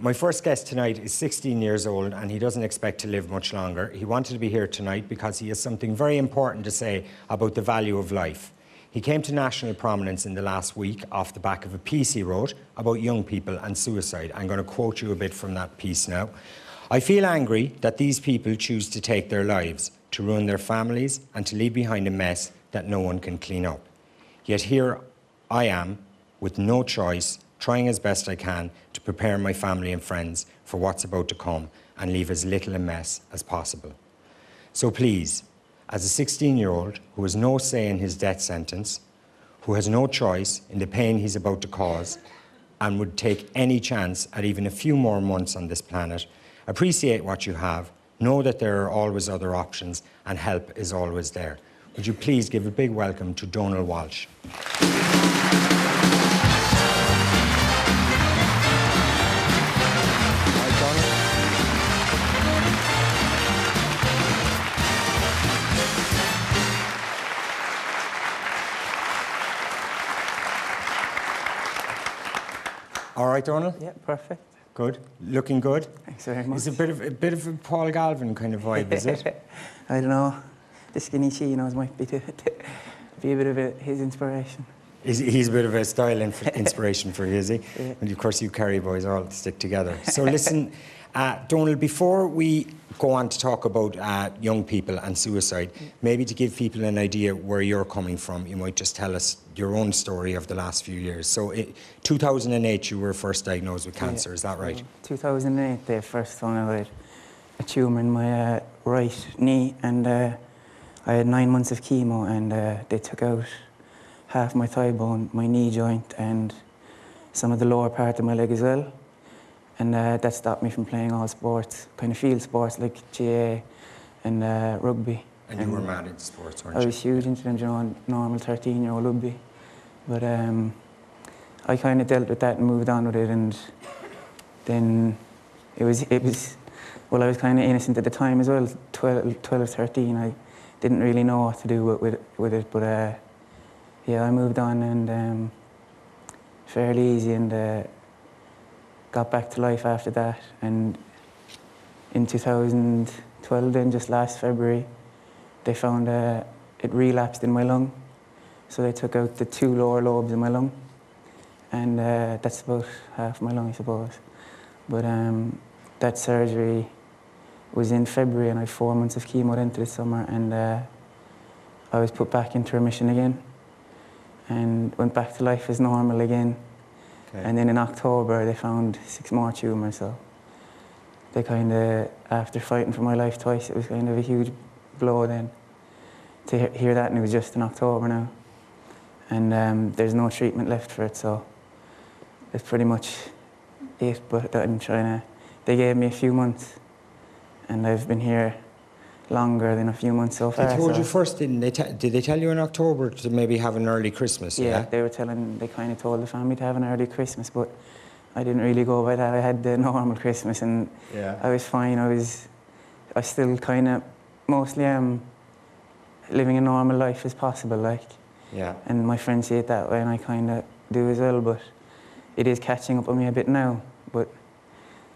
My first guest tonight is 16 years old and he doesn't expect to live much longer. He wanted to be here tonight because he has something very important to say about the value of life. He came to national prominence in the last week off the back of a piece he wrote about young people and suicide. I'm going to quote you a bit from that piece now. "I feel angry that these people choose to take their lives, to ruin their families and to leave behind a mess that no one can clean up. Yet here I am, with no choice, trying as best I can to prepare my family and friends for what's about to come and leave as little a mess as possible. So please, as a 16-year-old who has no say in his death sentence, who has no choice in the pain he's about to cause, and would take any chance at even a few more months on this planet, appreciate what you have, know that there are always other options, and help is always there." Would you please give a big welcome to Donal Walsh. All right, Donal? Yeah, perfect. Good. Looking good? Thanks very much. It's a bit of a Paul Galvin kind of vibe, is it? I don't know. The skinny chinos might be a bit of his inspiration. He's a bit of a style inspiration for you, is he? Yeah. And of course you Kerry boys all stick together. So listen, Donal, before we go on to talk about young people and suicide, maybe to give people an idea where you're coming from, you might just tell us your own story of the last few years. So 2008 you were first diagnosed with cancer, is that right? 2008 they first found out I had a tumour in my right knee, and I had 9 months of chemo, and they took out half my thigh bone, my knee joint, and some of the lower part of my leg as well. And that stopped me from playing all sports, kind of field sports like GA and rugby. And you were mad into sports, weren't you? I was huge into them, you know, normal 13-year-old would be. But I kind of dealt with that and moved on with it, and then it was, well, I was kind of innocent at the time as well, 12 or 13. I didn't really know what to do with it, but yeah, I moved on, and fairly easy, and got back to life after that. And in 2012 then, just last February, they found it relapsed in my lung. So they took out the 2 lower lobes of my lung, and that's about half my lung, I suppose. But that surgery was in February, and I had 4 months of chemo into the summer, and I was put back into remission again and went back to life as normal again. Okay. And then in October they found 6 more tumours, so they kind of, after fighting for my life twice, it was kind of a huge blow then to hear that, and it was just in October now. And there's no treatment left for it, so that's pretty much it. But I'm trying to, they gave me a few months, and I've been here longer than a few months so far. They told you first, didn't they? Did they tell you in October to maybe have an early Christmas? Yeah, they kind of told the family to have an early Christmas, but I didn't really go by that. I had the normal Christmas, and I was fine. I still kind of mostly am living a normal life as possible, like. Yeah. And my friends see it that way, and I kind of do as well, but it is catching up on me a bit now. But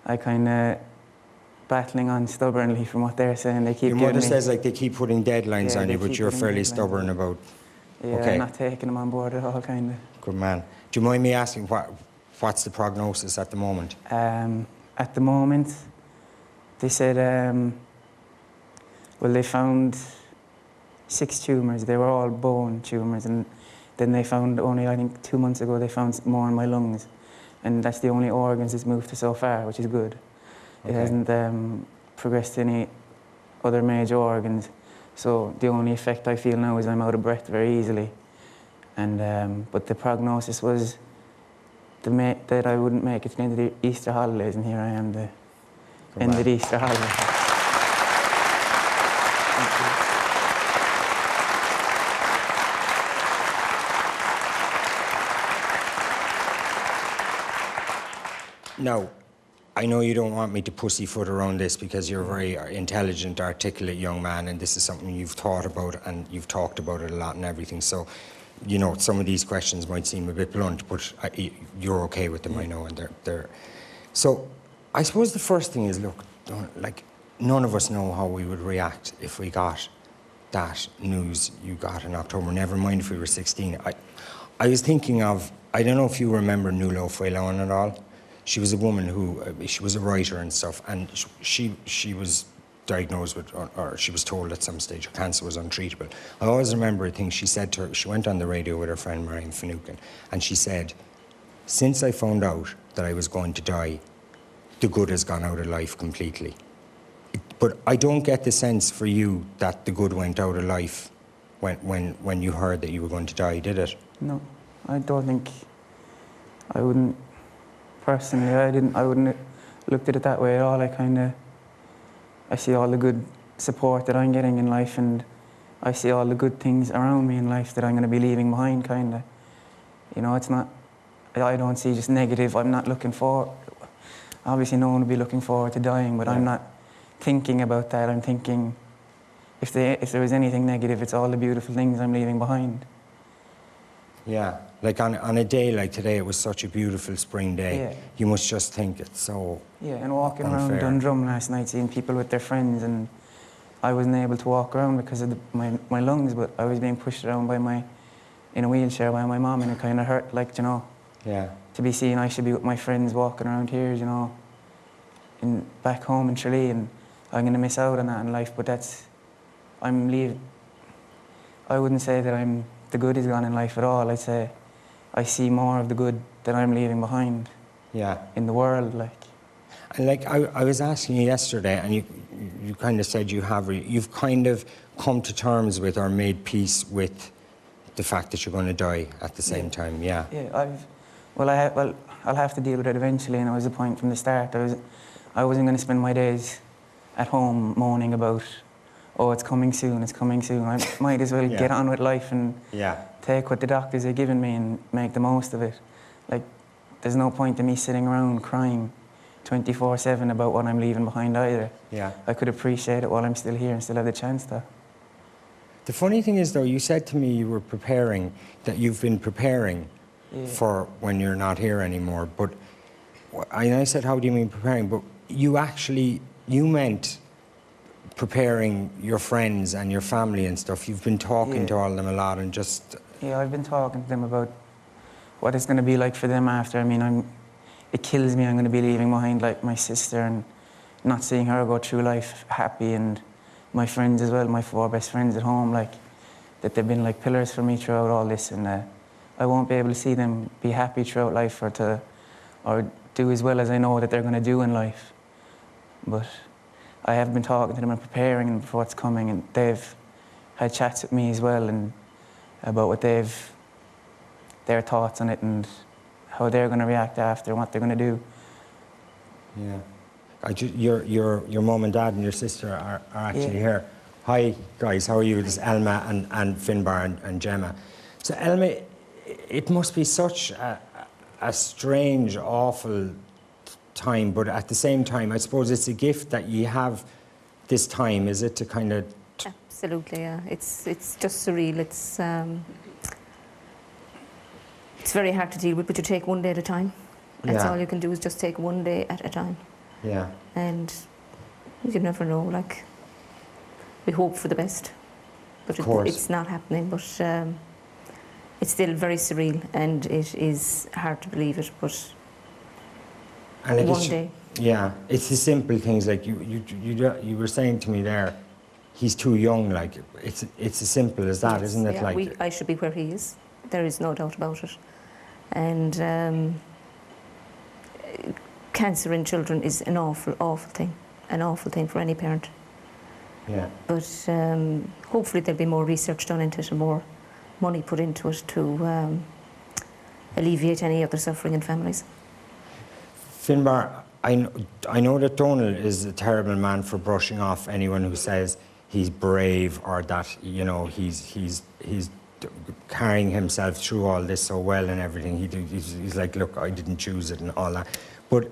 I kind of battling on stubbornly from what they're saying. They keep. Your mother says like they keep putting deadlines on you, but you're fairly stubborn about. Yeah, okay. I'm not taking them on board at all, kind of. Good man. Do you mind me asking what's the prognosis at the moment? At the moment, they said, well, they found 6 tumours. They were all bone tumours, and then they found only, I think, 2 months ago, they found more in my lungs, and that's the only organs it's moved to so far, which is good. Okay. It hasn't progressed to any other major organs, so the only effect I feel now is I'm out of breath very easily. And but the prognosis was that I wouldn't make it to the end of the Easter holidays, and here I am, the end of the Easter holidays. Now, I know you don't want me to pussyfoot around this because you're a very intelligent, articulate young man, and this is something you've thought about and you've talked about it a lot and everything. So, you know, some of these questions might seem a bit blunt, but you're okay with them, I know, and they're. So, I suppose the first thing is, look, like, none of us know how we would react if we got that news you got in October, never mind if we were 16. I was thinking of, I don't know if you remember Nuala O'Faolain at all. She was a woman who, she was a writer and stuff, and she was diagnosed with, or she was told at some stage her cancer was untreatable. I always remember a thing she said to her. She went on the radio with her friend Marion Finucane, and she said, since I found out that I was going to die, the good has gone out of life completely. But I don't get the sense for you that the good went out of life when you heard that you were going to die, did it? No, I don't think, I wouldn't, personally, I wouldn't have looked at it that way at all. I see all the good support that I'm getting in life, and I see all the good things around me in life that I'm going to be leaving behind, kind of. You know, it's not, I don't see just negative. I'm not looking forward, obviously no one will be looking forward to dying, but yeah. I'm not thinking about that. I'm thinking, if there was anything negative, it's all the beautiful things I'm leaving behind. Yeah, like on a day like today, it was such a beautiful spring day. Yeah. You must just think it's so yeah, and walking unfair. Around Dundrum last night, seeing people with their friends, and I wasn't able to walk around because of my lungs, but I was being pushed around in a wheelchair by my mum, and it kind of hurt, like, you know. Yeah. To be seen, I should be with my friends walking around here, you know, back home in Tralee, and I'm going to miss out on that in life, but I'm leaving. I wouldn't say that the good is gone in life at all. I'd say I see more of the good that I'm leaving behind. Yeah. In the world, like. And like I was asking you yesterday, and you kind of said you've kind of come to terms with or made peace with the fact that you're going to die at the same time. Yeah. Yeah, I'll have to deal with it eventually, and it was the point from the start. I wasn't going to spend my days at home moaning about, oh, it's coming soon, it's coming soon. I might as well get on with life and take what the doctors are giving me and make the most of it. Like, there's no point in me sitting around crying 24/7 about what I'm leaving behind either. Yeah. I could appreciate it while I'm still here and still have the chance to. The funny thing is, though, you said to me you were preparing, that you've been preparing for when you're not here anymore. But I said, how do you mean preparing? But you meant preparing your friends and your family and stuff. You've been talking to all of them a lot and just... Yeah, I've been talking to them about what it's going to be like for them after. I mean, it kills me. I'm going to be leaving behind, like, my sister and not seeing her go through life happy, and my friends as well, my 4 best friends at home, like, that they've been like pillars for me throughout all this, and I won't be able to see them be happy throughout life or do as well as I know that they're going to do in life. But I have been talking to them and preparing them for what's coming, and they've had chats with me as well and about what their thoughts on it and how they're going to react after and what they're going to do. Yeah. Your mum and dad and your sister are actually here. Hi guys, how are you? This is Elma and Finbar and Gemma. So Elma, it must be such a strange, awful time, but at the same time, I suppose it's a gift that you have this time, is it, to kind of... Absolutely, yeah. It's just surreal. It's very hard to deal with, but you take one day at a time. That's all you can do, is just take one day at a time. Yeah. And you never know, like, we hope for the best, but it's not happening. But it's still very surreal, and it is hard to believe it, but one day. Yeah, it's the simple things, like you were saying to me there, he's too young, like, it's as simple as that, isn't it? Yeah, like, I should be where he is. There is no doubt about it. And cancer in children is an awful, awful thing for any parent. Yeah. But hopefully there'll be more research done into it and more money put into it to alleviate any other suffering in families. Finbar, I know that Donal is a terrible man for brushing off anyone who says he's brave or that, you know, he's carrying himself through all this so well and everything. He's like, look, I didn't choose it and all that. But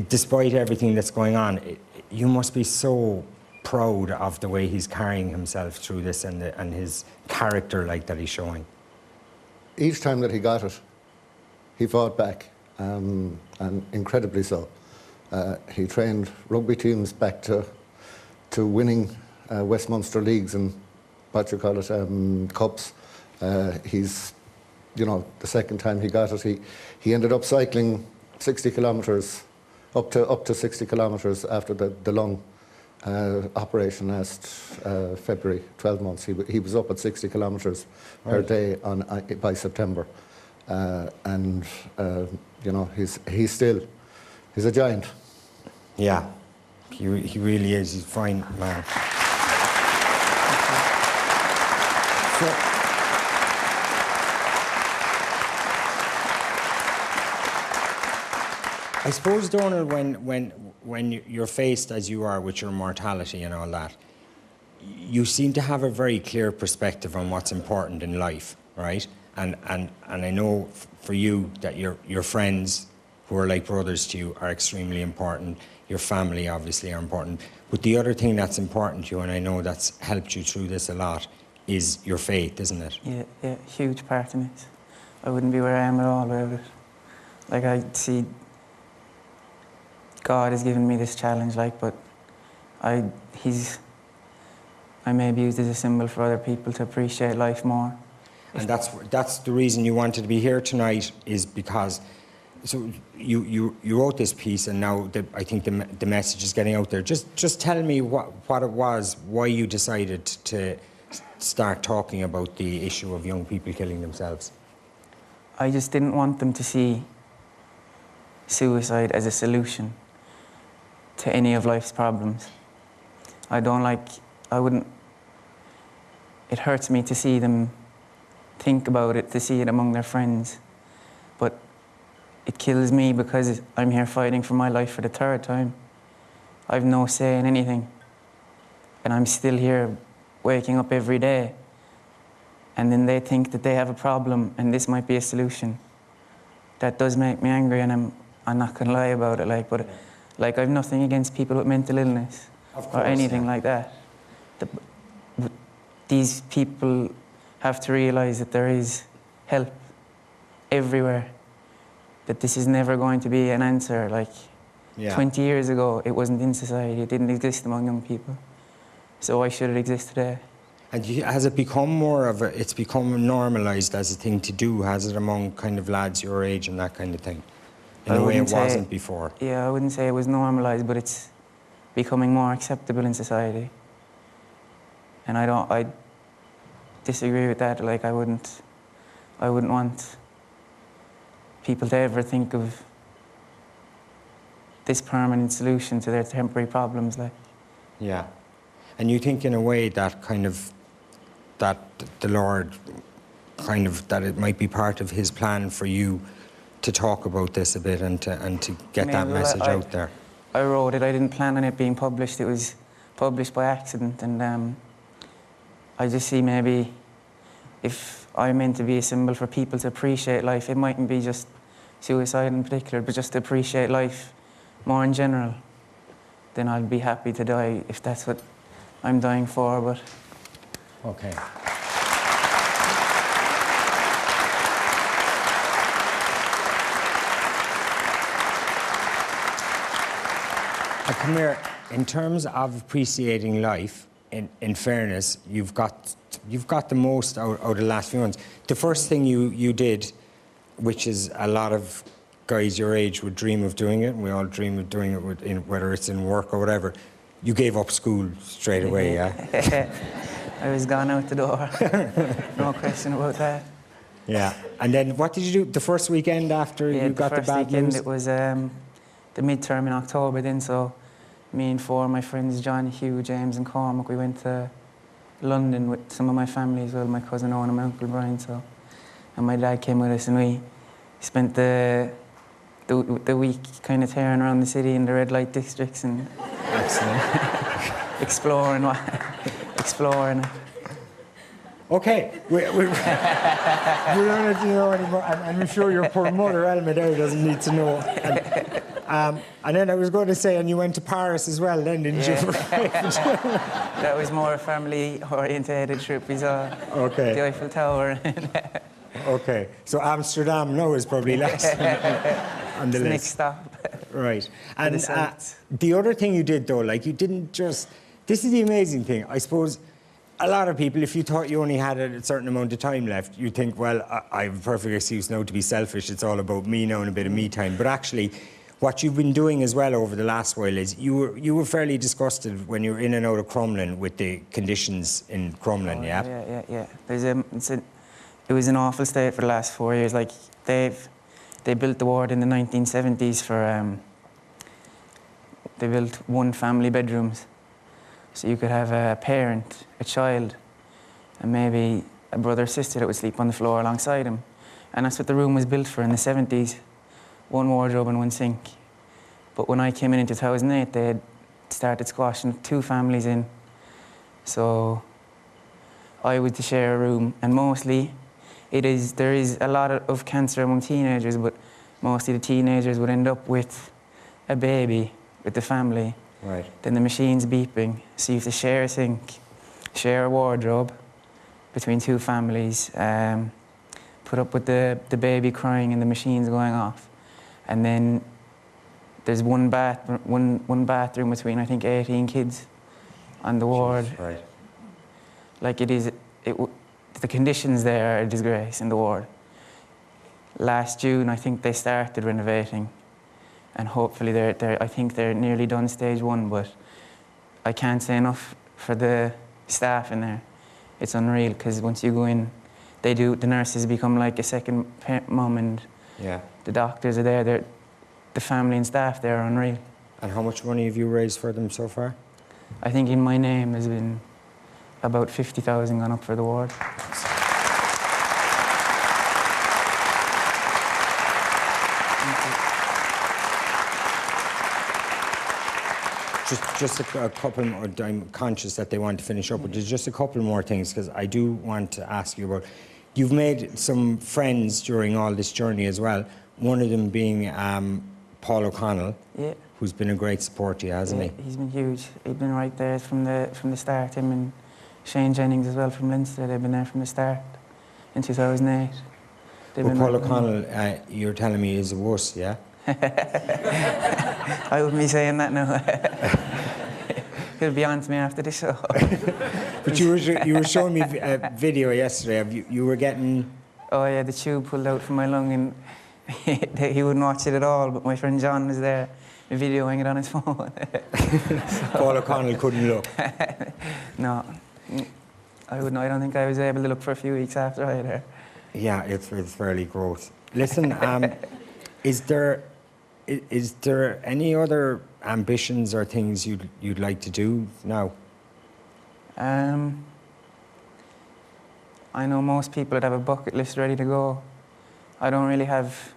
despite everything that's going on, you must be so proud of the way he's carrying himself through this and his character like that he's showing. Each time that he got it, he fought back, and incredibly so. He trained rugby teams back to winning Westminster leagues and what you call it, cups. He's, you know, the second time he got it, he ended up cycling 60 kilometres, up to 60 kilometres after the lung operation last February, 12 months. He was up at 60 kilometres per day by September. And you know, he's a giant. Yeah, he really is. He's a fine man. So, I suppose, Donal, when you're faced as you are with your mortality and all that, you seem to have a very clear perspective on what's important in life, right? And I know for you that your friends who are like brothers to you are extremely important. Your family obviously are important. But the other thing that's important to you, and I know that's helped you through this a lot, is your faith, isn't it? Yeah, huge part in it. I wouldn't be where I am at all without it. Like, I see God has given me this challenge, like, but I may be used as a symbol for other people to appreciate life more. And that's the reason you wanted to be here tonight, is because so you wrote this piece, and now I think the message is getting out there. Just tell me what it was, why you decided to start talking about the issue of young people killing themselves. I just didn't want them to see suicide as a solution to any of life's problems. It hurts me to see them think about it, to see it among their friends. But it kills me because I'm here fighting for my life for the third time. I've no say in anything. And I'm still here waking up every day. And then they think that they have a problem and this might be a solution. That does make me angry, and I'm not gonna lie about it. But I've nothing against people with mental illness or anything like that. These people have to realize that there is help everywhere, that this is never going to be an answer. 20 years ago, it wasn't in society, it didn't exist among young people. So why should it exist today? And has it become it's become normalised as a thing to do, has it, among kind of lads your age and that kind of thing? In a way it wasn't before. Yeah, I wouldn't say it was normalised, but it's becoming more acceptable in society. And I disagree with that. I wouldn't want people to ever think of this permanent solution to their temporary problems. Yeah. And you think in a way that that the Lord that it might be part of his plan for you to talk about this a bit and to get that message out there? I wrote it, I didn't plan on it being published. It was published by accident, and I just see maybe if I'm meant to be a symbol for people to appreciate life, it mightn't be just suicide in particular, but just to appreciate life more in general, then I'll be happy to die if that's what I'm dying for. But okay. Come here. In terms of appreciating life, in fairness, you've got the most out of the last few months. The first thing you did, which is a lot of guys your age would dream of doing it, and we all dream of doing it, whether it's in work or whatever, you gave up school straight away, yeah? I was gone out the door. No question about that. Yeah. And then what did you do the first weekend after you got the bad news? It was the midterm in October then, so me and four of my friends, John, Hugh, James and Cormac, we went to London with some of my family as well, my cousin Owen and my uncle Brian, and my dad came with us, and we spent the week kind of tearing around the city in the red light districts and exploring. Okay, we don't need to know anymore. I'm sure your poor mother, Elma, there doesn't need to know. And then I was going to say, and you went to Paris as well then, didn't you? That was more a family-orientated trip. We saw the Eiffel Tower. Okay, so Amsterdam now is probably last on the list. Next stop. Right. the And south. the other thing you did, though, like you didn't just... This is the amazing thing. I suppose a lot of people, if you thought you only had a certain amount of time left, you think, well, I have a perfect excuse now to be selfish. It's all about me now and a bit of me time. But actually, what you've been doing as well over the last while is you were fairly disgusted when you were in and out of Crumlin with the conditions in Crumlin, yeah? Yeah. It was an awful state for the last 4 years. Like, they built the ward in the 1970s for... they built one family bedrooms. So you could have a parent, a child, and maybe a brother or sister that would sleep on the floor alongside him. And that's what the room was built for in the 70s. One wardrobe and one sink. But when I came in 2008, they had started squashing 2 families in. So I was to share a room, and mostly there is a lot of cancer among teenagers, but mostly the teenagers would end up with a baby with the family. Right. Then the machine's beeping, so you have to share a sink, share a wardrobe between 2 families, put up with the baby crying and the machine's going off. And then there's one bathroom between, I think, 18 kids on the ward. Jeez, right. Like the conditions there are a disgrace in the ward. Last June, I think they started renovating, and hopefully I think they're nearly done stage 1, but I can't say enough for the staff in there. It's unreal, because once you go in, the nurses become like a second mum, and Yeah. the doctors are there. The family and staff there are unreal. And how much money have you raised for them so far? I think in my name there's been about 50,000 gone up for the ward. Just a couple more. I'm conscious that they want to finish up, but there's just a couple more things, because I do want to ask you about... You've made some friends during all this journey as well, one of them being Paul O'Connell, Yeah. who's been a great support to you, hasn't he? He's been huge. He's been right there from the start. Him and Shane Jennings as well from Leinster. They've been there from the start in 2008. Well, Paul O'Connell, you're telling me, is a wuss, yeah? I wouldn't be saying that now. He'll be on to me after the show. But you were showing me a video yesterday of you were getting... Oh yeah, the tube pulled out from my lung, and he wouldn't watch it at all, but my friend John was there videoing it on his phone. Paul O'Connell couldn't look. No, I don't think I was able to look for a few weeks after either. Yeah, it's fairly gross. Listen, is there any other ambitions or things you'd like to do now? I know most people that have a bucket list ready to go. I don't really have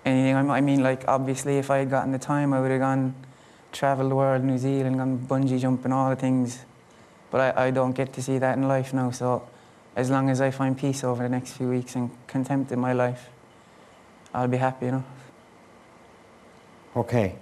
anything. I mean, like, obviously, if I had gotten the time, I would have gone travel the world, New Zealand, gone bungee jumping, all the things. But I don't get to see that in life now, so as long as I find peace over the next few weeks and contempt in my life, I'll be happy enough. Okay.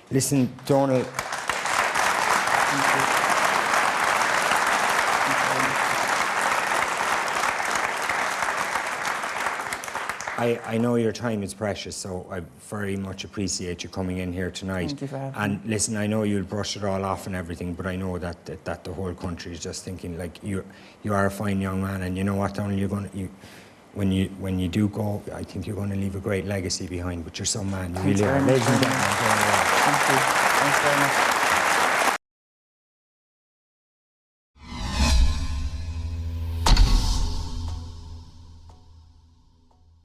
Listen, Donal... I know your time is precious, so I very much appreciate you coming in here tonight. Thank you for having me. And listen, I know you'll brush it all off and everything, but I know that the whole country is just thinking, like, you are a fine young man, and you know what, Donal, when you do go, I think you're going to leave a great legacy behind. But you're some man, you really are. Ladies and gentlemen, Donal Walsh. Thank you. Thanks very much.